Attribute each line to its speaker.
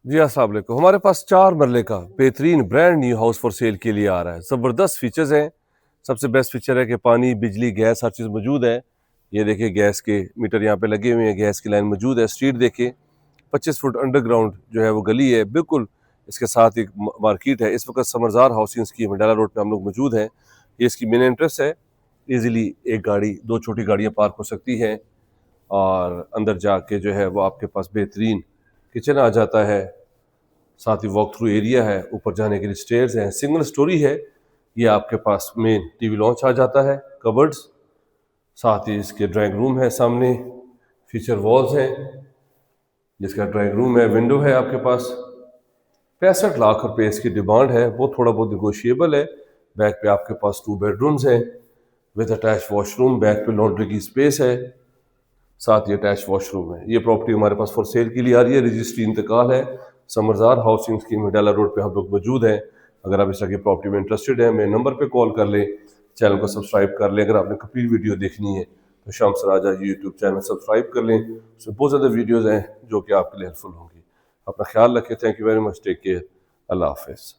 Speaker 1: जी अस्सलाम वालेकुम। हमारे पास 4 मरले का बेहतरीन brand new house for sale के लिए आ रहा है। ज़बरदस्त फीचर्स हैं। सबसे बेस्ट फीचर है कि पानी, बिजली, गैस हर चीज़ मौजूद है। ये देखिए गैस के मीटर यहाँ पे लगे हुए हैं, गैस की लाइन मौजूद है। स्ट्रीट देखिए 25 फुट अंडरग्राउंड जो है वो गली है, बिल्कुल इसके साथ एक मार्केट है। इस वक्त समरजार हाउसिंग स्कीम डाला रोड पे हम लोग मौजूद हैं। ये इसकी मेन एंट्रेंस है। ईजिली एक गाड़ी, 2 छोटी गाड़ियाँ पार्क हो सकती हैं और अंदर जाके जो है वो आपके पास बेहतरीन किचन आ जाता है। साथ ही वॉक थ्रू एरिया है, ऊपर जाने के लिए स्टेयर्स हैं, सिंगल स्टोरी है। ये आपके पास मेन टीवी लॉन्च आ जाता है, कबर्ड्स, साथ ही इसके ड्राइंग रूम है, सामने फीचर वॉल्स हैं, जिसका ड्राइंग रूम है, विंडो है आपके पास। 65 लाख रुपए इसकी डिमांड है, वो थोड़ा बहुत निगोशिएबल है। बैक पे आपके पास 2 बेडरूम्स हैं विद अटैच वॉशरूम, बैक पे लॉन्ड्री की स्पेस है, साथ ही अटैच वॉशरूम है। ये प्रॉपर्टी हमारे पास फॉर सेल के लिए आ रही है, रजिस्ट्री इंतकाल है। समरजार हाउसिंग स्कीम डाला रोड पे हम लोग मौजूद हैं। अगर आप इस तरह की प्रॉपर्टी में इंटरेस्टेड हैं, मेरे नंबर पे कॉल कर लें, चैनल को सब्सक्राइब कर लें। अगर आपने कंप्लीट वीडियो देखनी है तो शाम सराजा यूट्यूब चैनल सब्सक्राइब कर लें, उसमें बहुत ज़्यादा वीडियोज़ हैं जो कि आपके लिए हेल्पफुल होंगी। अपना ख्याल रखें। Thank you very much. Take care. अल्लाह हाफिज़।